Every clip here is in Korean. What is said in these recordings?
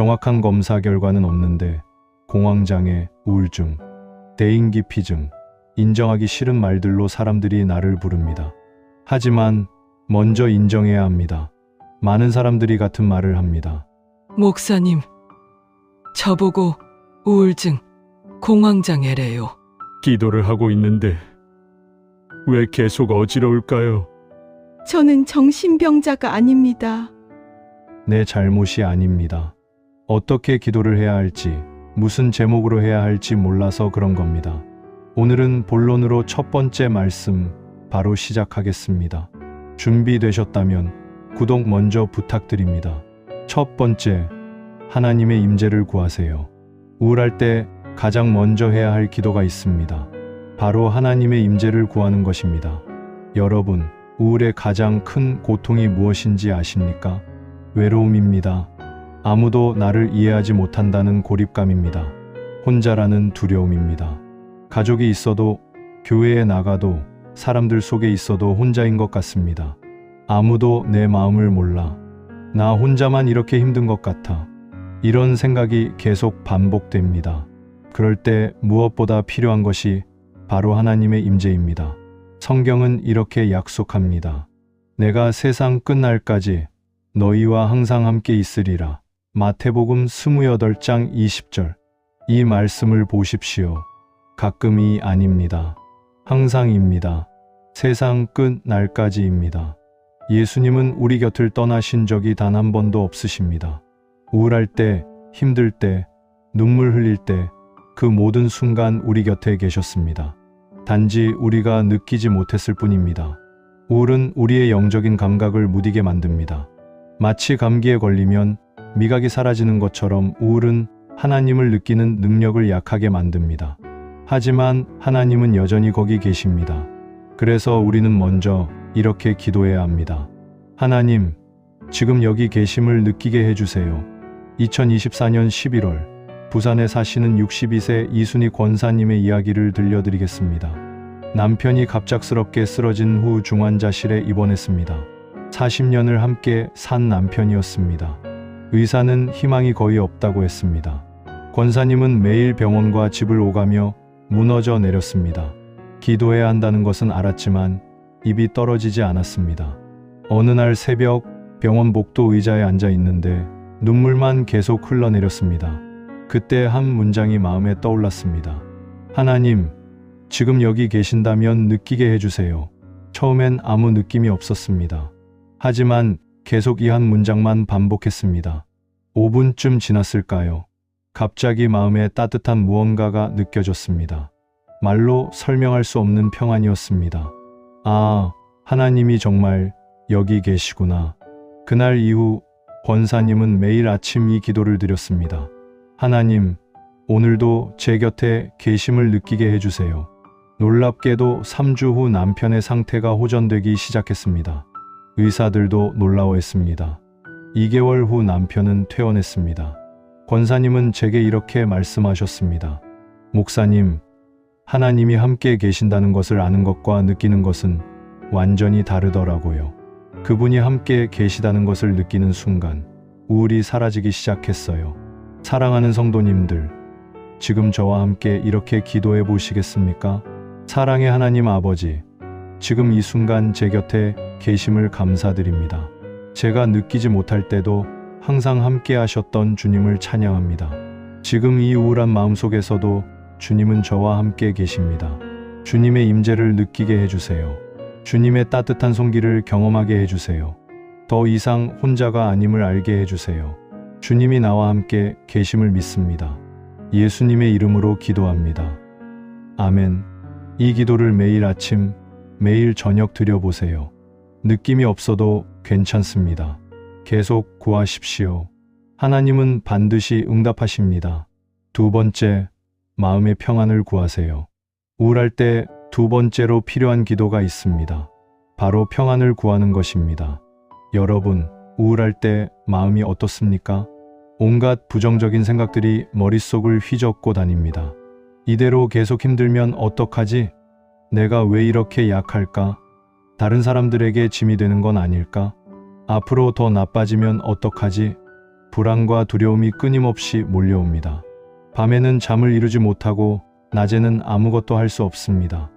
정확한 검사 결과는 없는데 공황장애, 우울증, 대인기피증, 인정하기 싫은 말들로 사람들이 나를 부릅니다. 하지만 먼저 인정해야 합니다. 많은 사람들이 같은 말을 합니다. 목사님, 저보고 우울증, 공황장애래요. 기도를 하고 있는데 왜 계속 어지러울까요? 저는 정신병자가 아닙니다. 내 잘못이 아닙니다. 어떻게 기도를 해야 할지, 무슨 제목으로 해야 할지 몰라서 그런 겁니다. 오늘은 본론으로 첫 번째 말씀 바로 시작하겠습니다. 준비되셨다면 구독 먼저 부탁드립니다. 첫 번째, 하나님의 임재를 구하세요. 우울할 때 가장 먼저 해야 할 기도가 있습니다. 바로 하나님의 임재를 구하는 것입니다. 여러분, 우울의 가장 큰 고통이 무엇인지 아십니까? 외로움입니다. 아무도 나를 이해하지 못한다는 고립감입니다. 혼자라는 두려움입니다. 가족이 있어도, 교회에 나가도, 사람들 속에 있어도 혼자인 것 같습니다. 아무도 내 마음을 몰라. 나 혼자만 이렇게 힘든 것 같아. 이런 생각이 계속 반복됩니다. 그럴 때 무엇보다 필요한 것이 바로 하나님의 임재입니다. 성경은 이렇게 약속합니다. 내가 세상 끝날까지 너희와 항상 함께 있으리라. 마태복음 28장 20절. 이 말씀을 보십시오. 가끔이 아닙니다. 항상입니다. 세상 끝날까지입니다. 예수님은 우리 곁을 떠나신 적이 단 한 번도 없으십니다. 우울할 때, 힘들 때, 눈물 흘릴 때, 그 모든 순간 우리 곁에 계셨습니다. 단지 우리가 느끼지 못했을 뿐입니다. 우울은 우리의 영적인 감각을 무디게 만듭니다. 마치 감기에 걸리면 미각이 사라지는 것처럼 우울은 하나님을 느끼는 능력을 약하게 만듭니다. 하지만 하나님은 여전히 거기 계십니다. 그래서 우리는 먼저 이렇게 기도해야 합니다. 하나님, 지금 여기 계심을 느끼게 해주세요. 2024년 11월 부산에 사시는 62세 이순희 권사님의 이야기를 들려드리겠습니다. 남편이 갑작스럽게 쓰러진 후 중환자실에 입원했습니다. 40년을 함께 산 남편이었습니다. 의사는 희망이 거의 없다고 했습니다. 권사님은 매일 병원과 집을 오가며 무너져 내렸습니다. 기도해야 한다는 것은 알았지만 입이 떨어지지 않았습니다. 어느 날 새벽 병원 복도 의자에 앉아 있는데 눈물만 계속 흘러내렸습니다. 그때 한 문장이 마음에 떠올랐습니다. 하나님, 지금 여기 계신다면 느끼게 해주세요. 처음엔 아무 느낌이 없었습니다. 하지만 계속 이 한 문장만 반복했습니다. 5분쯤 지났을까요? 갑자기 마음에 따뜻한 무언가가 느껴졌습니다. 말로 설명할 수 없는 평안이었습니다. 아, 하나님이 정말 여기 계시구나. 그날 이후 권사님은 매일 아침 이 기도를 드렸습니다. 하나님, 오늘도 제 곁에 계심을 느끼게 해주세요. 놀랍게도 3주 후 남편의 상태가 호전되기 시작했습니다. 의사들도 놀라워했습니다. 2개월 후 남편은 퇴원했습니다. 권사님은 제게 이렇게 말씀하셨습니다. 목사님, 하나님이 함께 계신다는 것을 아는 것과 느끼는 것은 완전히 다르더라고요. 그분이 함께 계시다는 것을 느끼는 순간 우울이 사라지기 시작했어요. 사랑하는 성도님들, 지금 저와 함께 이렇게 기도해 보시겠습니까? 사랑의 하나님 아버지, 지금 이 순간 제 곁에 계심을 감사드립니다. 제가 느끼지 못할 때도 항상 함께 하셨던 주님을 찬양합니다. 지금 이 우울한 마음속에서도 주님은 저와 함께 계십니다. 주님의 임재를 느끼게 해주세요. 주님의 따뜻한 손길을 경험하게 해주세요. 더 이상 혼자가 아님을 알게 해주세요. 주님이 나와 함께 계심을 믿습니다. 예수님의 이름으로 기도합니다. 아멘. 이 기도를 매일 아침, 매일 저녁 드려보세요. 느낌이 없어도 괜찮습니다. 계속 구하십시오. 하나님은 반드시 응답하십니다. 두 번째, 마음의 평안을 구하세요. 우울할 때 두 번째로 필요한 기도가 있습니다. 바로 평안을 구하는 것입니다. 여러분, 우울할 때 마음이 어떻습니까? 온갖 부정적인 생각들이 머릿속을 휘젓고 다닙니다. 이대로 계속 힘들면 어떡하지? 내가 왜 이렇게 약할까? 다른 사람들에게 짐이 되는 건 아닐까? 앞으로 더 나빠지면 어떡하지? 불안과 두려움이 끊임없이 몰려옵니다. 밤에는 잠을 이루지 못하고 낮에는 아무것도 할 수 없습니다.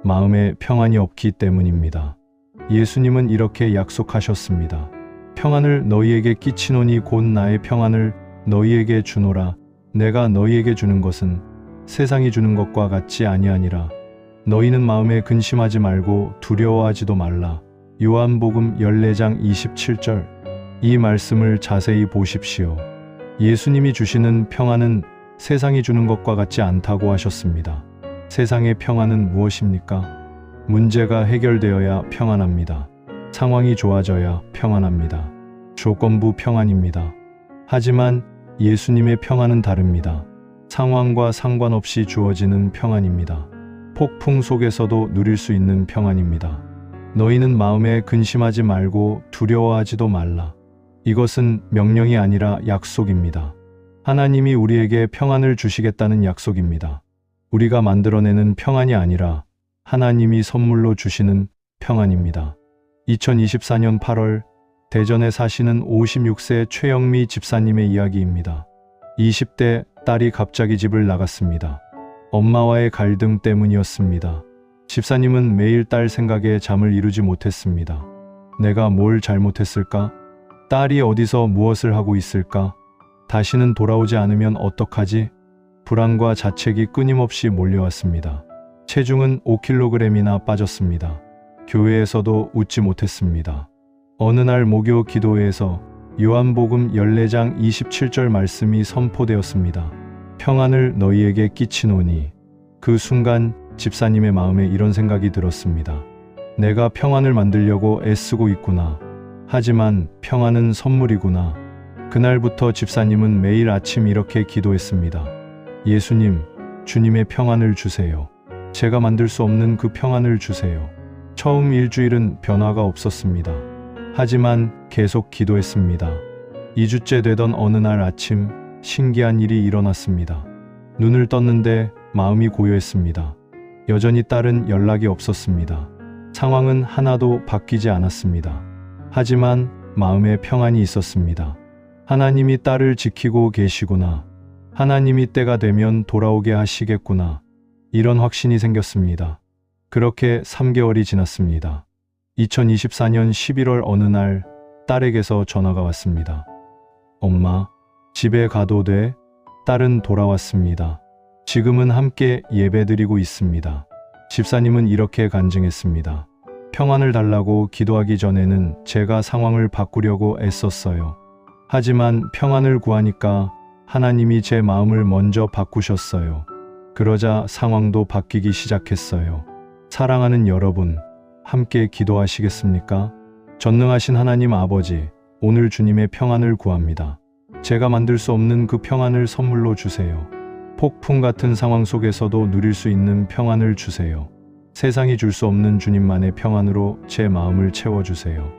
마음에 평안이 없기 때문입니다. 예수님은 이렇게 약속하셨습니다. 평안을 너희에게 끼치노니 곧 나의 평안을 너희에게 주노라. 내가 너희에게 주는 것은 세상이 주는 것과 같지 아니하니라. 너희는 마음에 근심하지 말고 두려워하지도 말라. 요한복음 14장 27절. 이 말씀을 자세히 보십시오. 예수님이 주시는 평안은 세상이 주는 것과 같지 않다고 하셨습니다. 세상의 평안은 무엇입니까? 문제가 해결되어야 평안합니다. 상황이 좋아져야 평안합니다. 조건부 평안입니다. 하지만 예수님의 평안은 다릅니다. 상황과 상관없이 주어지는 평안입니다. 폭풍 속에서도 누릴 수 있는 평안입니다. 너희는 마음에 근심하지 말고 두려워하지도 말라. 이것은 명령이 아니라 약속입니다. 하나님이 우리에게 평안을 주시겠다는 약속입니다. 우리가 만들어내는 평안이 아니라 하나님이 선물로 주시는 평안입니다. 2024년 8월 대전에 사시는 56세 최영미 집사님의 이야기입니다. 20대 딸이 갑자기 집을 나갔습니다. 엄마와의 갈등 때문이었습니다. 집사님은 매일 딸 생각에 잠을 이루지 못했습니다. 내가 뭘 잘못했을까? 딸이 어디서 무엇을 하고 있을까? 다시는 돌아오지 않으면 어떡하지? 불안과 자책이 끊임없이 몰려왔습니다. 체중은 5kg이나 빠졌습니다. 교회에서도 웃지 못했습니다. 어느 날 목요 기도회에서 요한복음 14장 27절 말씀이 선포되었습니다. 평안을 너희에게 끼치노니. 그 순간 집사님의 마음에 이런 생각이 들었습니다. 내가 평안을 만들려고 애쓰고 있구나. 하지만 평안은 선물이구나. 그날부터 집사님은 매일 아침 이렇게 기도했습니다. 예수님, 주님의 평안을 주세요. 제가 만들 수 없는 그 평안을 주세요. 처음 일주일은 변화가 없었습니다. 하지만 계속 기도했습니다. 2주째 되던 어느 날 아침 신기한 일이 일어났습니다. 눈을 떴는데 마음이 고요했습니다. 여전히 딸은 연락이 없었습니다. 상황은 하나도 바뀌지 않았습니다. 하지만 마음에 평안이 있었습니다. 하나님이 딸을 지키고 계시구나. 하나님이 때가 되면 돌아오게 하시겠구나. 이런 확신이 생겼습니다. 그렇게 3개월이 지났습니다. 2024년 11월 어느 날 딸에게서 전화가 왔습니다. 엄마, 집에 가도 돼? 딸은 돌아왔습니다. 지금은 함께 예배드리고 있습니다. 집사님은 이렇게 간증했습니다. 평안을 달라고 기도하기 전에는 제가 상황을 바꾸려고 애썼어요. 하지만 평안을 구하니까 하나님이 제 마음을 먼저 바꾸셨어요. 그러자 상황도 바뀌기 시작했어요. 사랑하는 여러분, 함께 기도하시겠습니까? 전능하신 하나님 아버지, 오늘 주님의 평안을 구합니다. 제가 만들 수 없는 그 평안을 선물로 주세요. 폭풍 같은 상황 속에서도 누릴 수 있는 평안을 주세요. 세상이 줄 수 없는 주님만의 평안으로 제 마음을 채워주세요.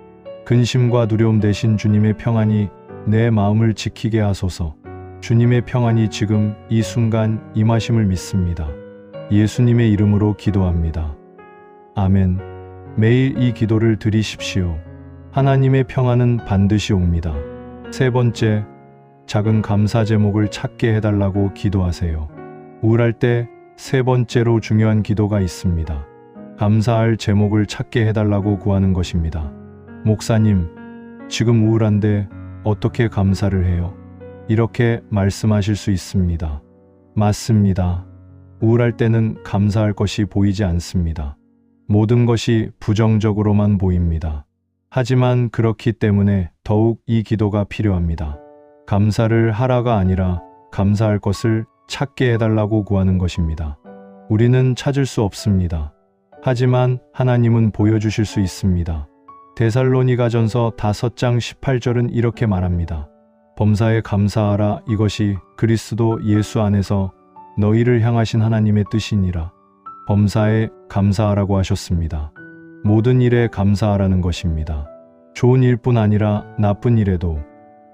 근심과 두려움 대신 주님의 평안이 내 마음을 지키게 하소서. 주님의 평안이 지금 이 순간 임하심을 믿습니다. 예수님의 이름으로 기도합니다. 아멘. 매일 이 기도를 드리십시오. 하나님의 평안은 반드시 옵니다. 세 번째, 작은 감사 제목을 찾게 해달라고 기도하세요. 우울할 때 세 번째로 중요한 기도가 있습니다. 감사할 제목을 찾게 해달라고 구하는 것입니다. 목사님, 지금 우울한데 어떻게 감사를 해요? 이렇게 말씀하실 수 있습니다. 맞습니다. 우울할 때는 감사할 것이 보이지 않습니다. 모든 것이 부정적으로만 보입니다. 하지만 그렇기 때문에 더욱 이 기도가 필요합니다. 감사를 하라가 아니라 감사할 것을 찾게 해달라고 구하는 것입니다. 우리는 찾을 수 없습니다. 하지만 하나님은 보여주실 수 있습니다. 데살로니가전서 5장 18절은 이렇게 말합니다. 범사에 감사하라. 이것이 그리스도 예수 안에서 너희를 향하신 하나님의 뜻이니라. 범사에 감사하라고 하셨습니다. 모든 일에 감사하라는 것입니다. 좋은 일뿐 아니라 나쁜 일에도,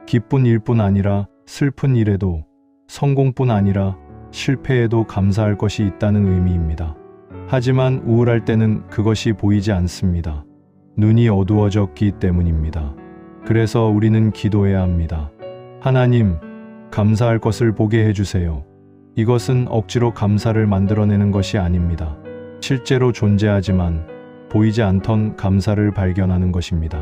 기쁜 일뿐 아니라 슬픈 일에도, 성공뿐 아니라 실패에도 감사할 것이 있다는 의미입니다. 하지만 우울할 때는 그것이 보이지 않습니다. 눈이 어두워졌기 때문입니다. 그래서 우리는 기도해야 합니다. 하나님, 감사할 것을 보게 해주세요. 이것은 억지로 감사를 만들어내는 것이 아닙니다. 실제로 존재하지만 보이지 않던 감사를 발견하는 것입니다.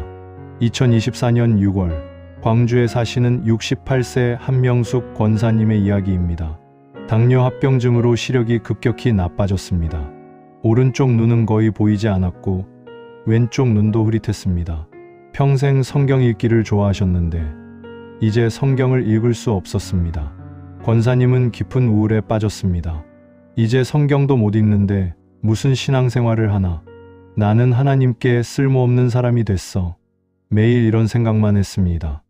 2024년 6월, 광주에 사시는 68세 한명숙 권사님의 이야기입니다. 당뇨 합병증으로 시력이 급격히 나빠졌습니다. 오른쪽 눈은 거의 보이지 않았고 왼쪽 눈도 흐릿했습니다. 평생 성경 읽기를 좋아하셨는데 이제 성경을 읽을 수 없었습니다. 권사님은 깊은 우울에 빠졌습니다. 이제 성경도 못 읽는데 무슨 신앙생활을 하나? 나는 하나님께 쓸모없는 사람이 됐어. 매일 이런 생각만 했습니다.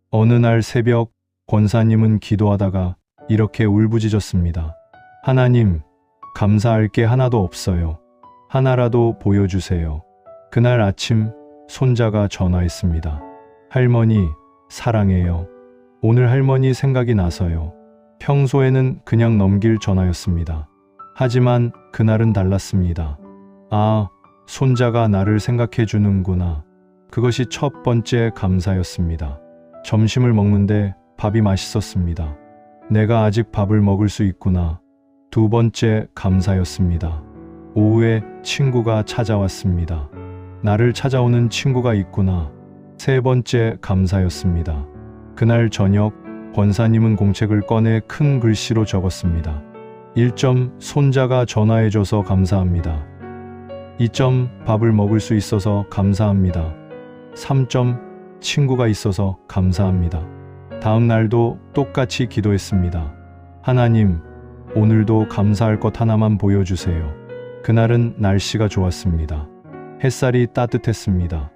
어느 날 새벽, 권사님은 기도하다가 이렇게 울부짖었습니다. 하나님, 감사할 게 하나도 없어요. 하나라도 보여주세요. 그날 아침 손자가 전화했습니다. 할머니, 사랑해요. 오늘 할머니 생각이 나서요. 평소에는 그냥 넘길 전화였습니다. 하지만 그날은 달랐습니다. 아, 손자가 나를 생각해 주는구나. 그것이 첫 번째 감사였습니다. 점심을 먹는데 밥이 맛있었습니다. 내가 아직 밥을 먹을 수 있구나. 두 번째 감사였습니다. 오후에 친구가 찾아왔습니다. 나를 찾아오는 친구가 있구나. 세 번째 감사였습니다. 그날 저녁, 권사님은 공책을 꺼내 큰 글씨로 적었습니다. 1점, 손자가 전화해줘서 감사합니다. 2점, 밥을 먹을 수 있어서 감사합니다. 3점, 친구가 있어서 감사합니다. 다음 날도 똑같이 기도했습니다. 하나님, 오늘도 감사할 것 하나만 보여주세요. 그날은 날씨가 좋았습니다. 햇살이 따뜻했습니다.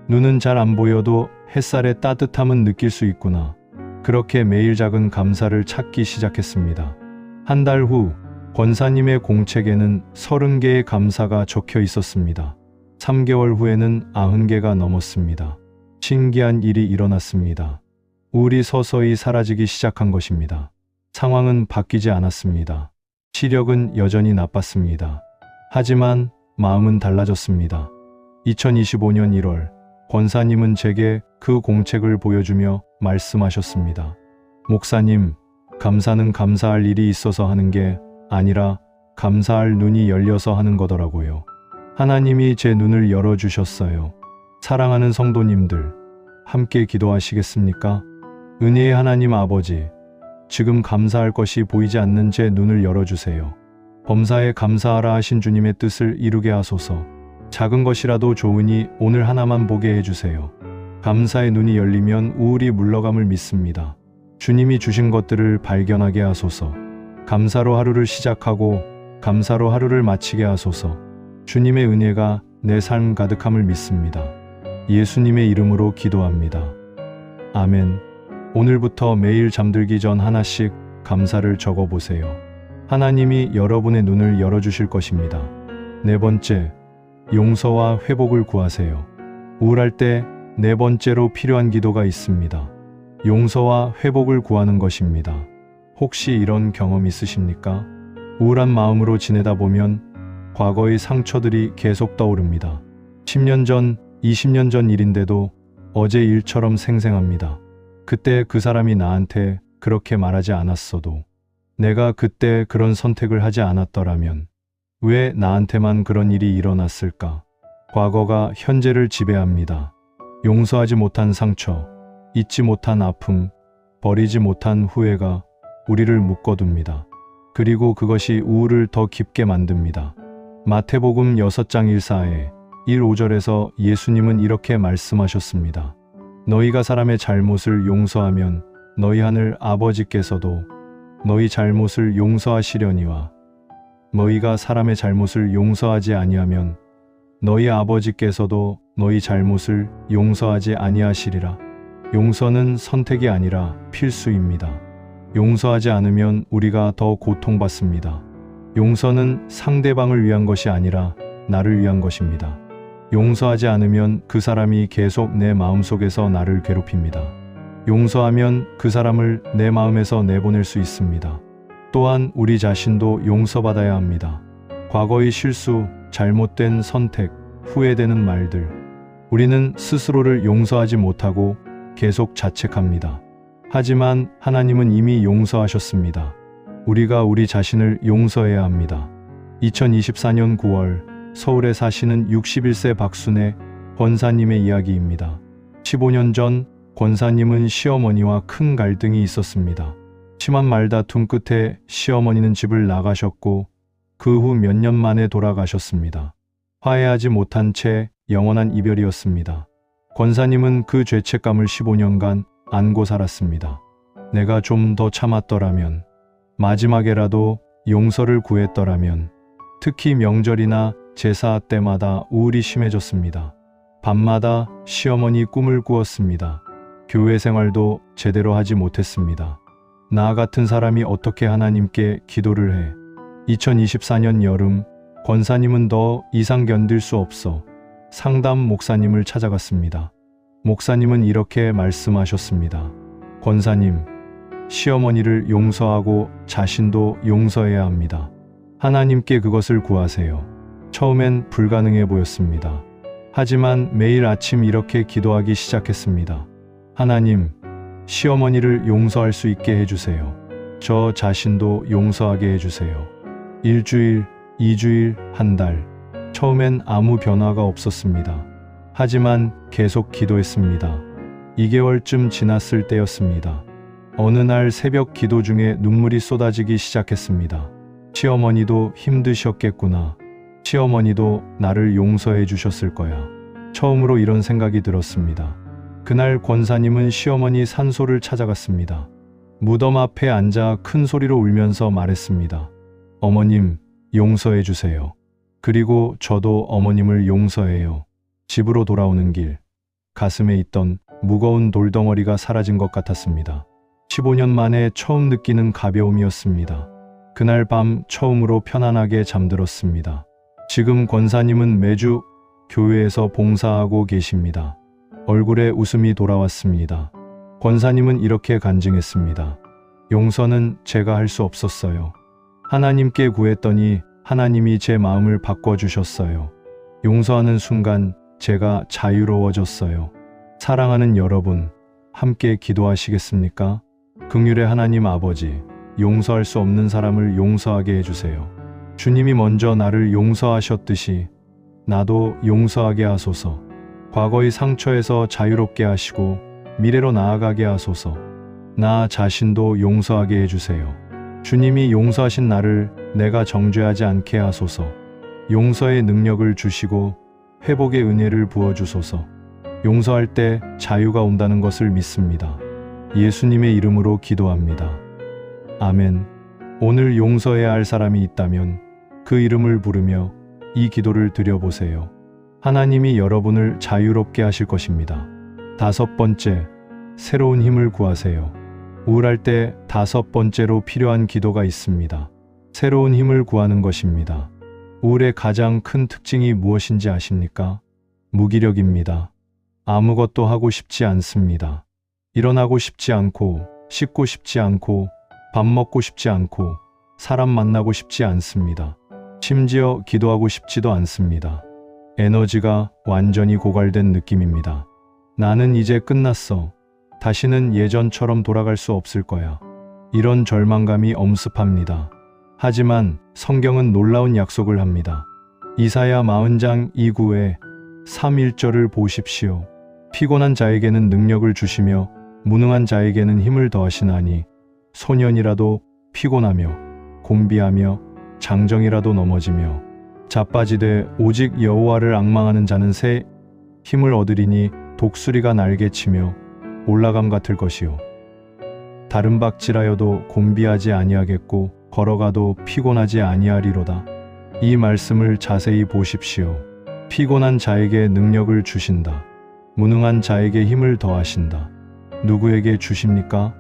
눈은 잘 안 보여도 햇살의 따뜻함은 느낄 수 있구나. 그렇게 매일 작은 감사를 찾기 시작했습니다. 한 달 후, 권사님의 공책에는 30개의 감사가 적혀 있었습니다. 3개월 후에는 90개가 넘었습니다. 신기한 일이 일어났습니다. 우울이 서서히 사라지기 시작한 것입니다. 상황은 바뀌지 않았습니다. 시력은 여전히 나빴습니다. 하지만 마음은 달라졌습니다. 2025년 1월, 권사님은 제게 그 공책을 보여주며 말씀하셨습니다. 목사님, 감사는 감사할 일이 있어서 하는 게 아니라 감사할 눈이 열려서 하는 거더라고요. 하나님이 제 눈을 열어주셨어요. 사랑하는 성도님들, 함께 기도하시겠습니까? 은혜의 하나님 아버지, 지금 감사할 것이 보이지 않는 제 눈을 열어주세요. 범사에 감사하라 하신 주님의 뜻을 이루게 하소서. 작은 것이라도 좋으니 오늘 하나만 보게 해주세요. 감사의 눈이 열리면 우울이 물러감을 믿습니다. 주님이 주신 것들을 발견하게 하소서. 감사로 하루를 시작하고 감사로 하루를 마치게 하소서. 주님의 은혜가 내 삶 가득함을 믿습니다. 예수님의 이름으로 기도합니다. 아멘. 오늘부터 매일 잠들기 전 하나씩 감사를 적어보세요. 하나님이 여러분의 눈을 열어주실 것입니다. 네 번째, 용서와 회복을 구하세요. 우울할 때 네 번째로 필요한 기도가 있습니다. 용서와 회복을 구하는 것입니다. 혹시 이런 경험 있으십니까? 우울한 마음으로 지내다 보면 과거의 상처들이 계속 떠오릅니다. 10년 전, 20년 전 일인데도 어제 일처럼 생생합니다. 그때 그 사람이 나한테 그렇게 말하지 않았어도, 내가 그때 그런 선택을 하지 않았더라면 왜 나한테만 그런 일이 일어났을까? 과거가 현재를 지배합니다. 용서하지 못한 상처, 잊지 못한 아픔, 버리지 못한 후회가 우리를 묶어둡니다. 그리고 그것이 우울을 더 깊게 만듭니다. 마태복음 6장 1-4에 1-5절에서 예수님은 이렇게 말씀하셨습니다. 너희가 사람의 잘못을 용서하면 너희 하늘 아버지께서도 너희 잘못을 용서하시려니와 너희가 사람의 잘못을 용서하지 아니하면 너희 아버지께서도 너희 잘못을 용서하지 아니하시리라. 용서는 선택이 아니라 필수입니다. 용서하지 않으면 우리가 더 고통받습니다. 용서는 상대방을 위한 것이 아니라 나를 위한 것입니다. 용서하지 않으면 그 사람이 계속 내 마음속에서 나를 괴롭힙니다. 용서하면 그 사람을 내 마음에서 내보낼 수 있습니다. 또한 우리 자신도 용서받아야 합니다. 과거의 실수, 잘못된 선택, 후회되는 말들. 우리는 스스로를 용서하지 못하고 계속 자책합니다. 하지만 하나님은 이미 용서하셨습니다. 우리가 우리 자신을 용서해야 합니다. 2024년 9월 서울에 사시는 61세 박순애 권사님의 이야기입니다. 15년 전 권사님은 시어머니와 큰 갈등이 있었습니다. 심한 말다툼 끝에 시어머니는 집을 나가셨고 그 후 몇 년 만에 돌아가셨습니다. 화해하지 못한 채 영원한 이별이었습니다. 권사님은 그 죄책감을 15년간 안고 살았습니다. 내가 좀 더 참았더라면, 마지막에라도 용서를 구했더라면. 특히 명절이나 제사 때마다 우울이 심해졌습니다. 밤마다 시어머니 꿈을 꾸었습니다. 교회 생활도 제대로 하지 못했습니다. 나 같은 사람이 어떻게 하나님께 기도를 해? 2024년 여름 권사님은 더 이상 견딜 수 없어 상담 목사님을 찾아갔습니다. 목사님은 이렇게 말씀하셨습니다. 권사님, 시어머니를 용서하고 자신도 용서해야 합니다. 하나님께 그것을 구하세요. 처음엔 불가능해 보였습니다. 하지만 매일 아침 이렇게 기도하기 시작했습니다. 하나님, 시어머니를 용서할 수 있게 해주세요. 저 자신도 용서하게 해주세요. 일주일, 2주일, 한 달. 처음엔 아무 변화가 없었습니다. 하지만 계속 기도했습니다. 2개월쯤 지났을 때였습니다. 어느 날 새벽 기도 중에 눈물이 쏟아지기 시작했습니다. 시어머니도 힘드셨겠구나. 시어머니도 나를 용서해 주셨을 거야. 처음으로 이런 생각이 들었습니다. 그날 권사님은 시어머니 산소를 찾아갔습니다. 무덤 앞에 앉아 큰 소리로 울면서 말했습니다. 어머님, 용서해 주세요. 그리고 저도 어머님을 용서해요. 집으로 돌아오는 길, 가슴에 있던 무거운 돌덩어리가 사라진 것 같았습니다. 15년 만에 처음 느끼는 가벼움이었습니다. 그날 밤 처음으로 편안하게 잠들었습니다. 지금 권사님은 매주 교회에서 봉사하고 계십니다. 얼굴에 웃음이 돌아왔습니다. 권사님은 이렇게 간증했습니다. 용서는 제가 할 수 없었어요. 하나님께 구했더니 하나님이 제 마음을 바꿔주셨어요. 용서하는 순간 제가 자유로워졌어요. 사랑하는 여러분, 함께 기도하시겠습니까? 긍휼의 하나님 아버지, 용서할 수 없는 사람을 용서하게 해주세요. 주님이 먼저 나를 용서하셨듯이 나도 용서하게 하소서. 과거의 상처에서 자유롭게 하시고 미래로 나아가게 하소서. 나 자신도 용서하게 해주세요. 주님이 용서하신 나를 내가 정죄하지 않게 하소서. 용서의 능력을 주시고 회복의 은혜를 부어주소서. 용서할 때 자유가 온다는 것을 믿습니다. 예수님의 이름으로 기도합니다. 아멘. 오늘 용서해야 할 사람이 있다면 그 이름을 부르며 이 기도를 드려보세요. 하나님이 여러분을 자유롭게 하실 것입니다. 5번째, 새로운 힘을 구하세요. 우울할 때 5번째로 필요한 기도가 있습니다. 새로운 힘을 구하는 것입니다. 우울의 가장 큰 특징이 무엇인지 아십니까? 무기력입니다. 아무것도 하고 싶지 않습니다. 일어나고 싶지 않고, 씻고 싶지 않고, 밥 먹고 싶지 않고, 사람 만나고 싶지 않습니다. 심지어 기도하고 싶지도 않습니다. 에너지가 완전히 고갈된 느낌입니다. 나는 이제 끝났어. 다시는 예전처럼 돌아갈 수 없을 거야. 이런 절망감이 엄습합니다. 하지만 성경은 놀라운 약속을 합니다. 이사야 40장 2구에 3:1절을 보십시오. 피곤한 자에게는 능력을 주시며 무능한 자에게는 힘을 더하시나니 소년이라도 피곤하며 곤비하며 장정이라도 넘어지며 자빠지되 오직 여호와를 앙망하는 자는 새 힘을 얻으리니 독수리가 날개치며 올라감 같을 것이요 다른 박질하여도 곤비하지 아니하겠고 걸어가도 피곤하지 아니하리로다. 이 말씀을 자세히 보십시오. 피곤한 자에게 능력을 주신다. 무능한 자에게 힘을 더하신다. 누구에게 주십니까?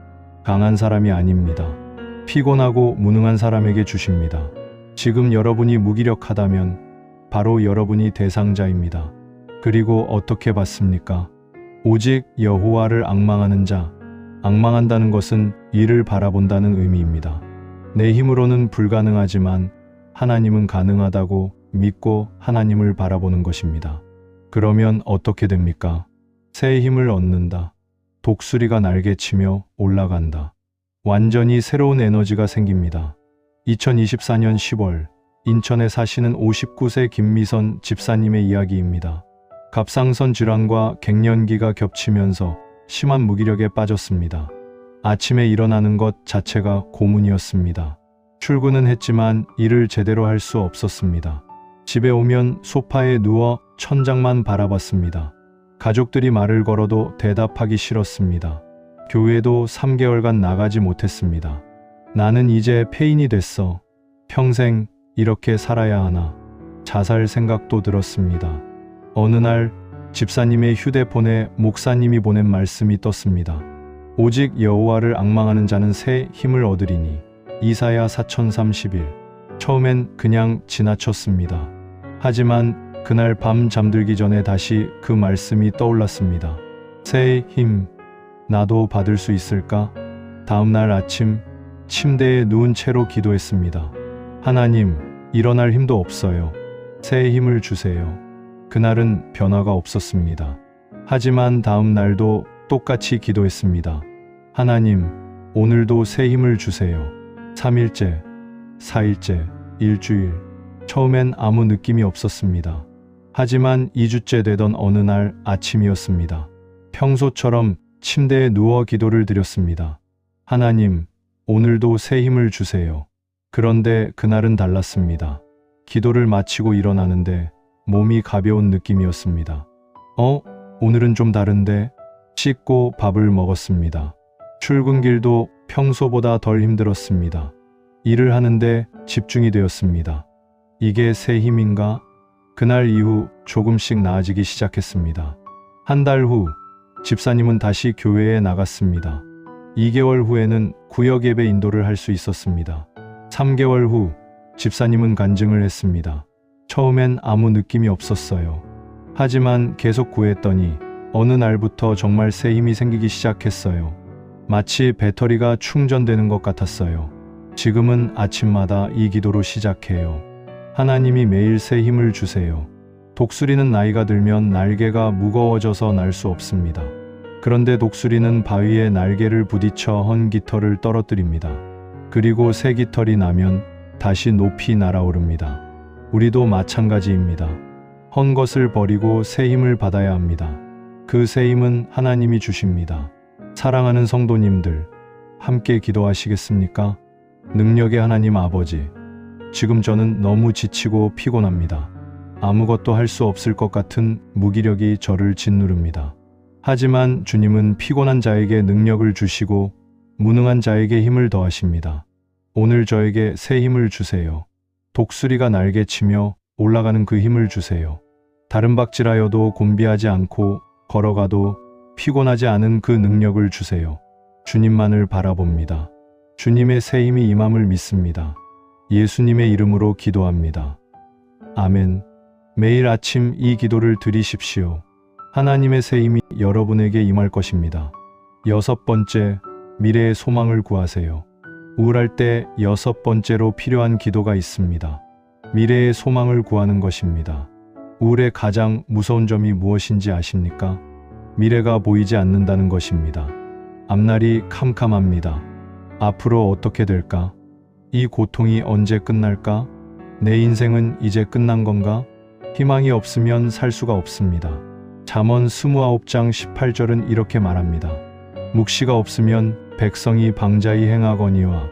강한 사람이 아닙니다. 피곤하고 무능한 사람에게 주십니다. 지금 여러분이 무기력하다면 바로 여러분이 대상자입니다. 그리고 어떻게 받습니까? 오직 여호와를 앙망하는 자. 앙망한다는 것은 이를 바라본다는 의미입니다. 내 힘으로는 불가능하지만 하나님은 가능하다고 믿고 하나님을 바라보는 것입니다. 그러면 어떻게 됩니까? 새 힘을 얻는다. 독수리가 날개치며 올라간다. 완전히 새로운 에너지가 생깁니다. 2024년 10월 인천에 사시는 59세 김미선 집사님의 이야기입니다. 갑상선 질환과 갱년기가 겹치면서 심한 무기력에 빠졌습니다. 아침에 일어나는 것 자체가 고문이었습니다. 출근은 했지만 일을 제대로 할 수 없었습니다. 집에 오면 소파에 누워 천장만 바라봤습니다. 가족들이 말을 걸어도 대답하기 싫었습니다. 교회도 3개월간 나가지 못했습니다. 나는 이제 폐인이 됐어. 평생 이렇게 살아야 하나. 자살 생각도 들었습니다. 어느 날 집사님의 휴대폰에 목사님이 보낸 말씀이 떴습니다. 오직 여호와를 앙망하는 자는 새 힘을 얻으리니. 이사야 4031. 처음엔 그냥 지나쳤습니다. 하지만 그날 밤 잠들기 전에 다시 그 말씀이 떠올랐습니다. 새 힘, 나도 받을 수 있을까? 다음 날 아침 침대에 누운 채로 기도했습니다. 하나님, 일어날 힘도 없어요. 새 힘을 주세요. 그날은 변화가 없었습니다. 하지만 다음 날도 똑같이 기도했습니다. 하나님, 오늘도 새 힘을 주세요. 3일째, 4일째, 일주일. 처음엔 아무 느낌이 없었습니다. 하지만 2주째 되던 어느 날 아침이었습니다. 평소처럼 침대에 누워 기도를 드렸습니다. 하나님, 오늘도 새 힘을 주세요. 그런데 그날은 달랐습니다. 기도를 마치고 일어나는데 몸이 가벼운 느낌이었습니다. 오늘은 좀 다른데? 씻고 밥을 먹었습니다. 출근길도 평소보다 덜 힘들었습니다. 일을 하는데 집중이 되었습니다. 이게 새 힘인가? 그날 이후 조금씩 나아지기 시작했습니다. 한 달 후 집사님은 다시 교회에 나갔습니다. 2개월 후에는 구역 예배 인도를 할 수 있었습니다. 3개월 후 집사님은 간증을 했습니다. 처음엔 아무 느낌이 없었어요. 하지만 계속 구했더니 어느 날부터 정말 새 힘이 생기기 시작했어요. 마치 배터리가 충전되는 것 같았어요. 지금은 아침마다 이 기도로 시작해요. 하나님이 매일 새 힘을 주세요. 독수리는 나이가 들면 날개가 무거워져서 날 수 없습니다. 그런데 독수리는 바위에 날개를 부딪혀 헌 깃털을 떨어뜨립니다. 그리고 새 깃털이 나면 다시 높이 날아오릅니다. 우리도 마찬가지입니다. 헌 것을 버리고 새 힘을 받아야 합니다. 그 새 힘은 하나님이 주십니다. 사랑하는 성도님들, 함께 기도하시겠습니까? 능력의 하나님 아버지, 지금 저는 너무 지치고 피곤합니다. 아무것도 할 수 없을 것 같은 무기력이 저를 짓누릅니다. 하지만 주님은 피곤한 자에게 능력을 주시고 무능한 자에게 힘을 더하십니다. 오늘 저에게 새 힘을 주세요. 독수리가 날개치며 올라가는 그 힘을 주세요. 다른 박질하여도 곤비하지 않고 걸어가도 피곤하지 않은 그 능력을 주세요. 주님만을 바라봅니다. 주님의 새 힘이 임함을 믿습니다. 예수님의 이름으로 기도합니다. 아멘. 매일 아침 이 기도를 드리십시오. 하나님의 새 힘이 여러분에게 임할 것입니다. 6번째, 미래의 소망을 구하세요. 우울할 때 6번째로 필요한 기도가 있습니다. 미래의 소망을 구하는 것입니다. 우울의 가장 무서운 점이 무엇인지 아십니까? 미래가 보이지 않는다는 것입니다. 앞날이 캄캄합니다. 앞으로 어떻게 될까? 이 고통이 언제 끝날까? 내 인생은 이제 끝난 건가? 희망이 없으면 살 수가 없습니다. 잠언 29장 18절은 이렇게 말합니다. 묵시가 없으면 백성이 방자히 행하거니와.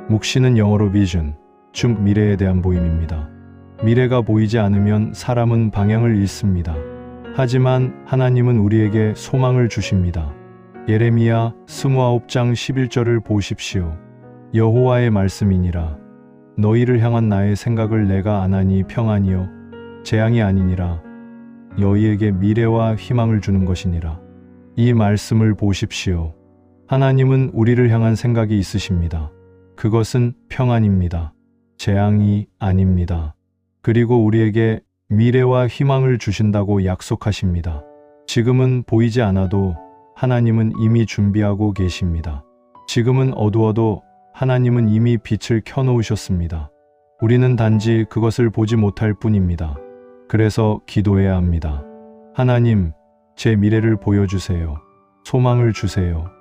묵시는 영어로 vision, 즉 미래에 대한 보임입니다. 미래가 보이지 않으면 사람은 방향을 잃습니다. 하지만 하나님은 우리에게 소망을 주십니다. 예레미야 29장 11절을 보십시오. 여호와의 말씀이니라. 너희를 향한 나의 생각을 내가 아나니 평안이요 재앙이 아니니라. 너희에게 미래와 희망을 주는 것이니라. 이 말씀을 보십시오. 하나님은 우리를 향한 생각이 있으십니다. 그것은 평안입니다. 재앙이 아닙니다. 그리고 우리에게 미래와 희망을 주신다고 약속하십니다. 지금은 보이지 않아도 하나님은 이미 준비하고 계십니다. 지금은 어두워도 하나님은 이미 빛을 켜놓으셨습니다. 우리는 단지 그것을 보지 못할 뿐입니다. 그래서 기도해야 합니다. 하나님, 제 미래를 보여주세요. 소망을 주세요.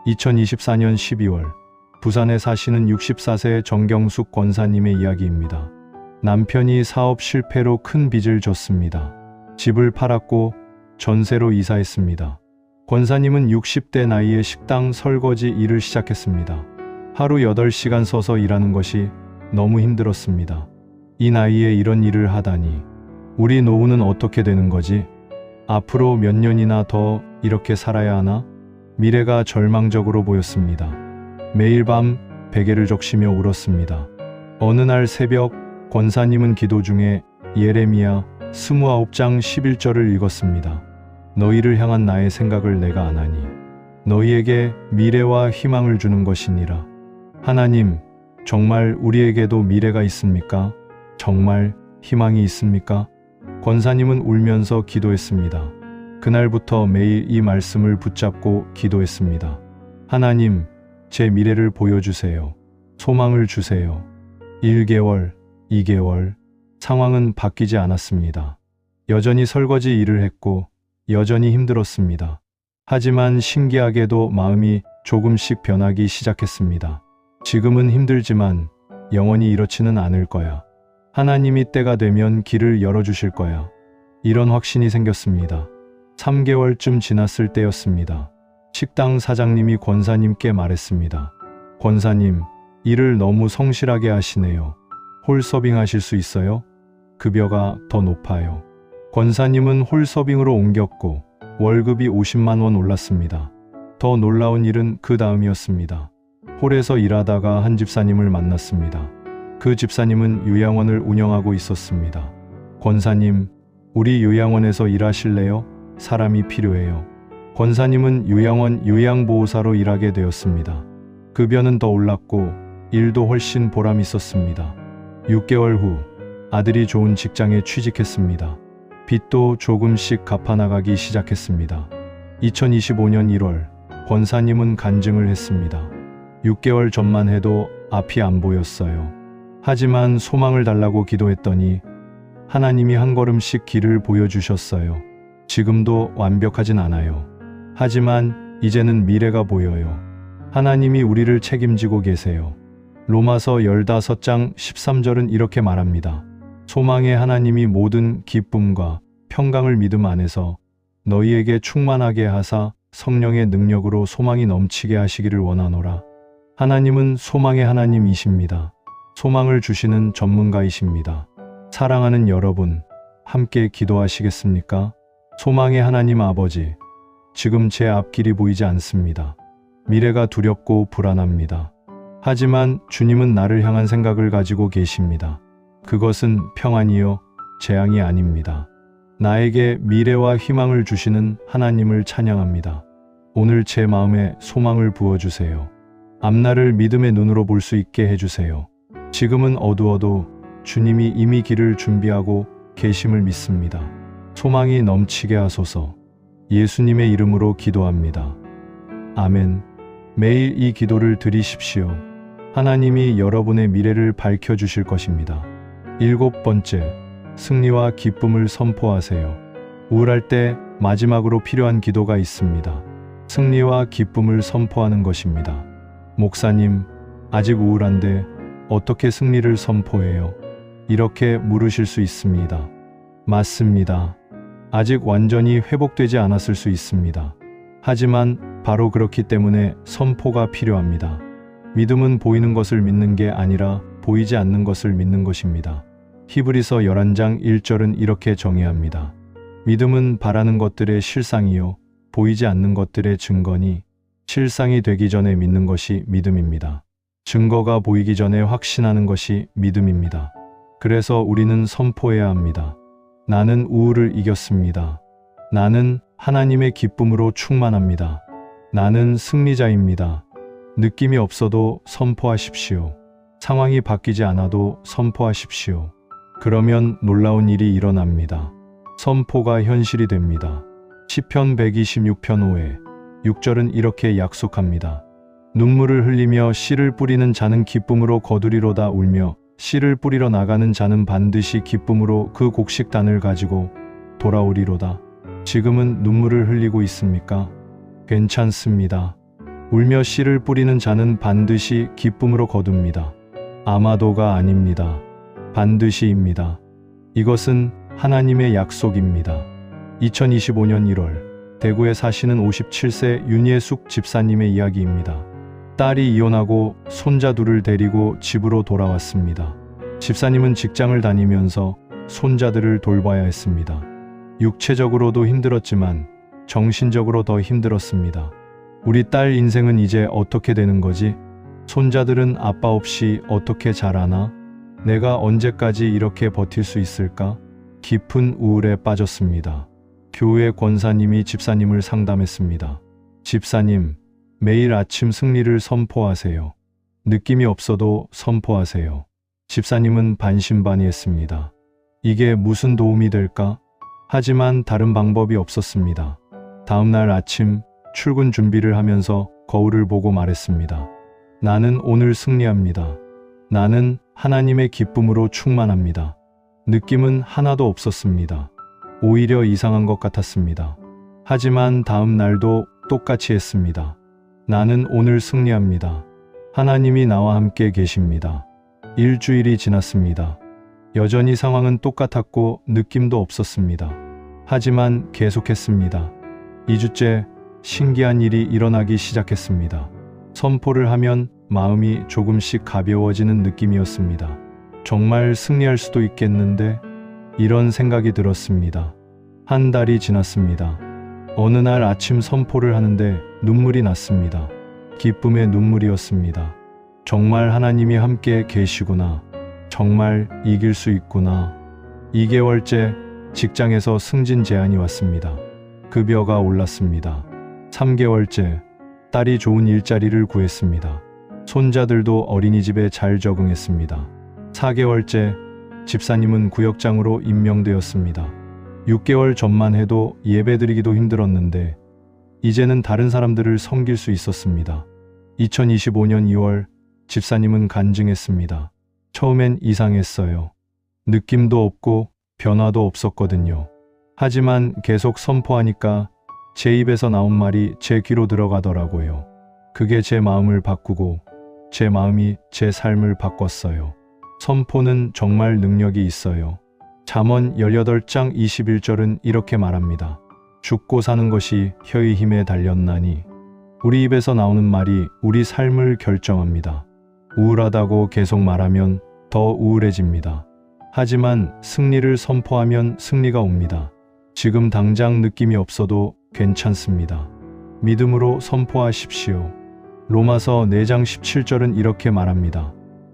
2024년 12월 부산에 사시는 64세 정경숙 권사님의 이야기입니다. 남편이 사업 실패로 큰 빚을 졌습니다. 집을 팔았고 전세로 이사했습니다. 권사님은 60대 나이에 식당 설거지 일을 시작했습니다. 하루 8시간 서서 일하는 것이 너무 힘들었습니다. 이 나이에 이런 일을 하다니. 우리 노후는 어떻게 되는 거지? 앞으로 몇 년이나 더 이렇게 살아야 하나? 미래가 절망적으로 보였습니다. 매일 밤 베개를 적시며 울었습니다. 어느 날 새벽 권사님은 기도 중에 예레미야 29장 11절을 읽었습니다. 너희를 향한 나의 생각을 내가 아나니 너희에게 미래와 희망을 주는 것이니라. 하나님, 정말 우리에게도 미래가 있습니까? 정말 희망이 있습니까? 권사님은 울면서 기도했습니다. 그날부터 매일 이 말씀을 붙잡고 기도했습니다. 하나님, 제 미래를 보여주세요. 소망을 주세요. 1개월, 2개월, 상황은 바뀌지 않았습니다. 여전히 설거지 일을 했고 여전히 힘들었습니다. 하지만 신기하게도 마음이 조금씩 변하기 시작했습니다. 지금은 힘들지만 영원히 이렇지는 않을 거야. 하나님이 때가 되면 길을 열어주실 거야. 이런 확신이 생겼습니다. 3개월쯤 지났을 때였습니다. 식당 사장님이 권사님께 말했습니다. 권사님, 일을 너무 성실하게 하시네요. 홀서빙 하실 수 있어요? 급여가 더 높아요. 권사님은 홀서빙으로 옮겼고 월급이 50만 원 올랐습니다. 더 놀라운 일은 그 다음이었습니다. 홀에서 일하다가 한 집사님을 만났습니다. 그 집사님은 요양원을 운영하고 있었습니다. 권사님, 우리 요양원에서 일하실래요? 사람이 필요해요. 권사님은 요양원 요양보호사로 일하게 되었습니다. 급여는 더 올랐고 일도 훨씬 보람 있었습니다. 6개월 후 아들이 좋은 직장에 취직했습니다. 빚도 조금씩 갚아나가기 시작했습니다. 2025년 1월 권사님은 간증을 했습니다. 6개월 전만 해도 앞이 안 보였어요. 하지만 소망을 달라고 기도했더니 하나님이 한 걸음씩 길을 보여주셨어요. 지금도 완벽하진 않아요. 하지만 이제는 미래가 보여요. 하나님이 우리를 책임지고 계세요. 로마서 15장 13절은 이렇게 말합니다. 소망의 하나님이 모든 기쁨과 평강을 믿음 안에서 너희에게 충만하게 하사 성령의 능력으로 소망이 넘치게 하시기를 원하노라. 하나님은 소망의 하나님이십니다. 소망을 주시는 전문가이십니다. 사랑하는 여러분, 함께 기도하시겠습니까? 소망의 하나님 아버지, 지금 제 앞길이 보이지 않습니다. 미래가 두렵고 불안합니다. 하지만 주님은 나를 향한 생각을 가지고 계십니다. 그것은 평안이요, 재앙이 아닙니다. 나에게 미래와 희망을 주시는 하나님을 찬양합니다. 오늘 제 마음에 소망을 부어주세요. 앞날을 믿음의 눈으로 볼 수 있게 해주세요. 지금은 어두워도 주님이 이미 길을 준비하고 계심을 믿습니다. 소망이 넘치게 하소서. 예수님의 이름으로 기도합니다. 아멘. 매일 이 기도를 드리십시오. 하나님이 여러분의 미래를 밝혀주실 것입니다. 7번째, 승리와 기쁨을 선포하세요. 우울할 때 마지막으로 필요한 기도가 있습니다. 승리와 기쁨을 선포하는 것입니다. 목사님, 아직 우울한데 어떻게 승리를 선포해요? 이렇게 물으실 수 있습니다. 맞습니다. 아직 완전히 회복되지 않았을 수 있습니다. 하지만 바로 그렇기 때문에 선포가 필요합니다. 믿음은 보이는 것을 믿는 게 아니라 보이지 않는 것을 믿는 것입니다. 히브리서 11장 1절은 이렇게 정의합니다. 믿음은 바라는 것들의 실상이요 보이지 않는 것들의 증거니 실상이 되기 전에 믿는 것이 믿음입니다. 증거가 보이기 전에 확신하는 것이 믿음입니다. 그래서 우리는 선포해야 합니다. 나는 우울을 이겼습니다. 나는 하나님의 기쁨으로 충만합니다. 나는 승리자입니다. 느낌이 없어도 선포하십시오. 상황이 바뀌지 않아도 선포하십시오. 그러면 놀라운 일이 일어납니다. 선포가 현실이 됩니다. 시편 126편 5회 6절은 이렇게 약속합니다. 눈물을 흘리며 씨를 뿌리는 자는 기쁨으로 거두리로다. 울며 씨를 뿌리러 나가는 자는 반드시 기쁨으로 그 곡식단을 가지고 돌아오리로다. 지금은 눈물을 흘리고 있습니까? 괜찮습니다. 울며 씨를 뿌리는 자는 반드시 기쁨으로 거둡니다. 아마도가 아닙니다. 반드시입니다. 이것은 하나님의 약속입니다. 2025년 1월 대구에 사시는 57세 윤예숙 집사님의 이야기입니다. 딸이 이혼하고 손자 둘을 데리고 집으로 돌아왔습니다. 집사님은 직장을 다니면서 손자들을 돌봐야 했습니다. 육체적으로도 힘들었지만 정신적으로 더 힘들었습니다. 우리 딸 인생은 이제 어떻게 되는 거지? 손자들은 아빠 없이 어떻게 자라나? 내가 언제까지 이렇게 버틸 수 있을까? 깊은 우울에 빠졌습니다. 교회 권사님이 집사님을 상담했습니다. 집사님, 매일 아침 승리를 선포하세요. 느낌이 없어도 선포하세요. 집사님은 반신반의했습니다. 이게 무슨 도움이 될까? 하지만 다른 방법이 없었습니다. 다음 날 아침 출근 준비를 하면서 거울을 보고 말했습니다. 나는 오늘 승리합니다. 나는 하나님의 기쁨으로 충만합니다. 느낌은 하나도 없었습니다. 오히려 이상한 것 같았습니다. 하지만 다음 날도 똑같이 했습니다. 나는 오늘 승리합니다. 하나님이 나와 함께 계십니다. 일주일이 지났습니다. 여전히 상황은 똑같았고 느낌도 없었습니다. 하지만 계속했습니다. 2주째 신기한 일이 일어나기 시작했습니다. 선포를 하면 마음이 조금씩 가벼워지는 느낌이었습니다. 정말 승리할 수도 있겠는데? 이런 생각이 들었습니다. 한 달이 지났습니다. 어느 날 아침 선포를 하는데 눈물이 났습니다. 기쁨의 눈물이었습니다. 정말 하나님이 함께 계시구나. 정말 이길 수 있구나. 2개월째 직장에서 승진 제안이 왔습니다. 급여가 올랐습니다. 3개월째 딸이 좋은 일자리를 구했습니다. 손자들도 어린이집에 잘 적응했습니다. 4개월째 집사님은 구역장으로 임명되었습니다. 6개월 전만 해도 예배드리기도 힘들었는데 이제는 다른 사람들을 섬길 수 있었습니다. 2025년 2월 집사님은 간증했습니다. 처음엔 이상했어요. 느낌도 없고 변화도 없었거든요. 하지만 계속 선포하니까 제 입에서 나온 말이 제 귀로 들어가더라고요. 그게 제 마음을 바꾸고 제 마음이 제 삶을 바꿨어요. 선포는 정말 능력이 있어요. 잠언 18장 21절은 이렇게 말합니다. 죽고 사는 것이 혀의 힘에 달렸나니. 우리 입에서 나오는 말이 우리 삶을 결정합니다. 우울하다고 계속 말하면 더 우울해집니다. 하지만 승리를 선포하면 승리가 옵니다. 지금 당장 느낌이 없어도 괜찮습니다. 믿음으로 선포하십시오. 로마서 4장 17절은 이렇게 말합니다.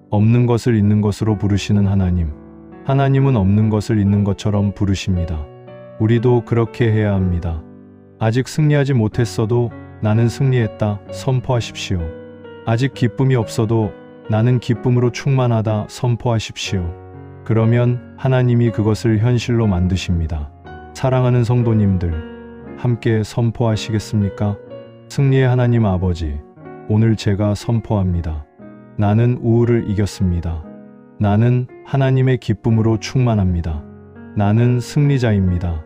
없는 것을 있는 것으로 부르시는 하나님. 하나님은 없는 것을 있는 것처럼 부르십니다. 우리도 그렇게 해야 합니다. 아직 승리하지 못했어도 나는 승리했다 선포하십시오. 아직 기쁨이 없어도 나는 기쁨으로 충만하다 선포하십시오. 그러면 하나님이 그것을 현실로 만드십니다. 사랑하는 성도님들, 함께 선포하시겠습니까? 승리의 하나님 아버지, 오늘 제가 선포합니다. 나는 우울을 이겼습니다. 나는 하나님의 기쁨으로 충만합니다. 나는 승리자입니다.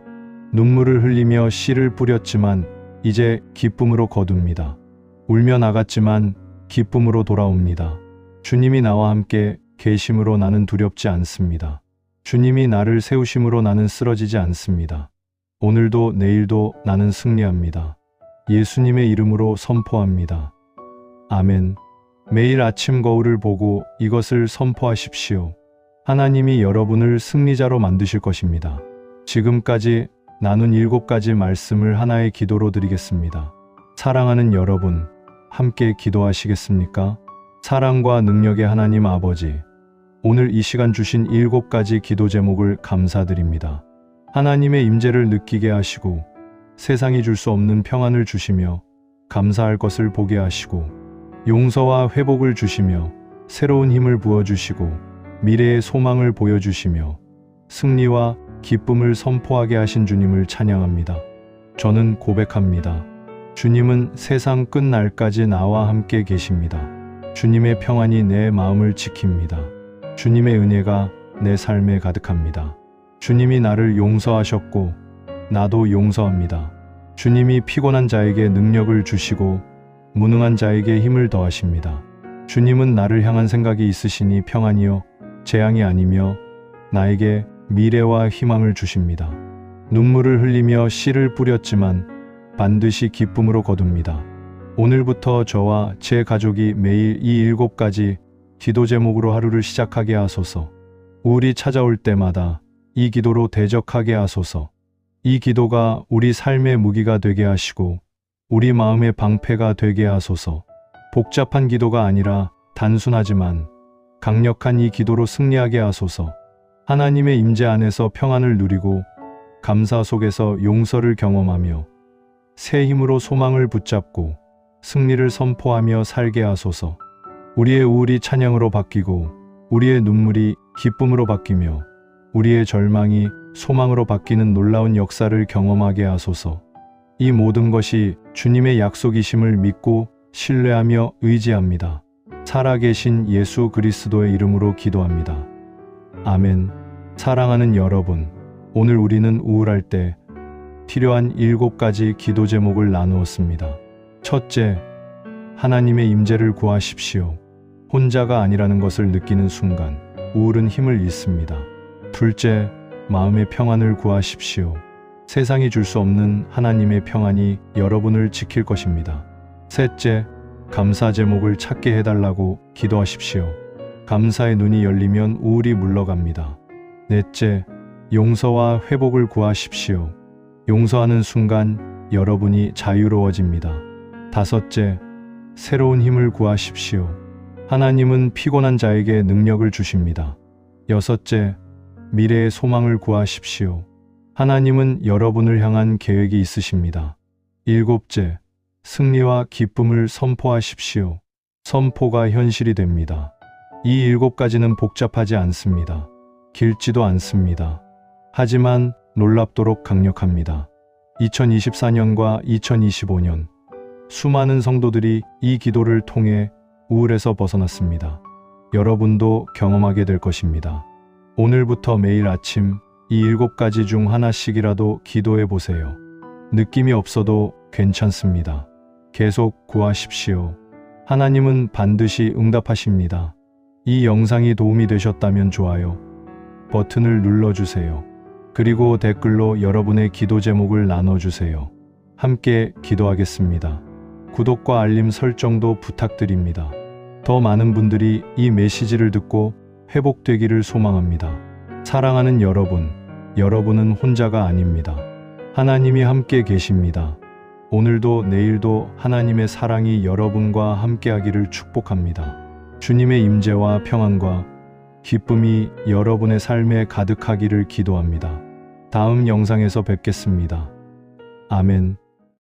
눈물을 흘리며 씨를 뿌렸지만 이제 기쁨으로 거둡니다. 울며 나갔지만 기쁨으로 돌아옵니다. 주님이 나와 함께 계심으로 나는 두렵지 않습니다. 주님이 나를 세우심으로 나는 쓰러지지 않습니다. 오늘도 내일도 나는 승리합니다. 예수님의 이름으로 선포합니다. 아멘. 매일 아침 거울을 보고 이것을 선포하십시오. 하나님이 여러분을 승리자로 만드실 것입니다. 지금까지 나눈 7가지 말씀을 하나의 기도로 드리겠습니다. 사랑하는 여러분, 함께 기도하시겠습니까? 사랑과 능력의 하나님 아버지, 오늘 이 시간 주신 7가지 기도 제목을 감사드립니다. 하나님의 임재를 느끼게 하시고 세상이 줄 수 없는 평안을 주시며 감사할 것을 보게 하시고 용서와 회복을 주시며 새로운 힘을 부어주시고 미래의 소망을 보여주시며 승리와 기쁨을 선포하게 하신 주님을 찬양합니다. 저는 고백합니다. 주님은 세상 끝날까지 나와 함께 계십니다. 주님의 평안이 내 마음을 지킵니다. 주님의 은혜가 내 삶에 가득합니다. 주님이 나를 용서하셨고 나도 용서합니다. 주님이 피곤한 자에게 능력을 주시고 무능한 자에게 힘을 더하십니다. 주님은 나를 향한 생각이 있으시니 평안이요 재앙이 아니며 나에게 미래와 희망을 주십니다. 눈물을 흘리며 씨를 뿌렸지만 반드시 기쁨으로 거둡니다. 오늘부터 저와 제 가족이 매일 이 7가지 기도 제목으로 하루를 시작하게 하소서. 우울이 찾아올 때마다 이 기도로 대적하게 하소서. 이 기도가 우리 삶의 무기가 되게 하시고 우리 마음의 방패가 되게 하소서. 복잡한 기도가 아니라 단순하지만 강력한 이 기도로 승리하게 하소서. 하나님의 임재 안에서 평안을 누리고 감사 속에서 용서를 경험하며 새 힘으로 소망을 붙잡고 승리를 선포하며 살게 하소서. 우리의 우울이 찬양으로 바뀌고 우리의 눈물이 기쁨으로 바뀌며 우리의 절망이 소망으로 바뀌는 놀라운 역사를 경험하게 하소서. 이 모든 것이 주님의 약속이심을 믿고 신뢰하며 의지합니다. 살아계신 예수 그리스도의 이름으로 기도합니다. 아멘. 사랑하는 여러분, 오늘 우리는 우울할 때 필요한 7가지 기도 제목을 나누었습니다. 첫째, 하나님의 임재를 구하십시오. 혼자가 아니라는 것을 느끼는 순간 우울은 힘을 잃습니다. 둘째, 마음의 평안을 구하십시오. 세상이 줄 수 없는 하나님의 평안이 여러분을 지킬 것입니다. 셋째, 감사 제목을 찾게 해달라고 기도하십시오. 감사의 눈이 열리면 우울이 물러갑니다. 넷째, 용서와 회복을 구하십시오. 용서하는 순간 여러분이 자유로워집니다. 다섯째, 새로운 힘을 구하십시오. 하나님은 피곤한 자에게 능력을 주십니다. 여섯째, 미래의 소망을 구하십시오. 하나님은 여러분을 향한 계획이 있으십니다. 일곱째, 승리와 기쁨을 선포하십시오. 선포가 현실이 됩니다. 이 7가지는 복잡하지 않습니다. 길지도 않습니다. 하지만 놀랍도록 강력합니다. 2024년과 2025년 수많은 성도들이 이 기도를 통해 우울에서 벗어났습니다. 여러분도 경험하게 될 것입니다. 오늘부터 매일 아침 이 7가지 중 하나씩이라도 기도해 보세요. 느낌이 없어도 괜찮습니다. 계속 구하십시오. 하나님은 반드시 응답하십니다. 이 영상이 도움이 되셨다면 좋아요 버튼을 눌러주세요. 그리고 댓글로 여러분의 기도 제목을 나눠주세요. 함께 기도하겠습니다. 구독과 알림 설정도 부탁드립니다. 더 많은 분들이 이 메시지를 듣고 회복되기를 소망합니다. 사랑하는 여러분, 여러분은 혼자가 아닙니다. 하나님이 함께 계십니다. 오늘도 내일도 하나님의 사랑이 여러분과 함께하기를 축복합니다. 주님의 임재와 평안과 기쁨이 여러분의 삶에 가득하기를 기도합니다. 다음 영상에서 뵙겠습니다. 아멘.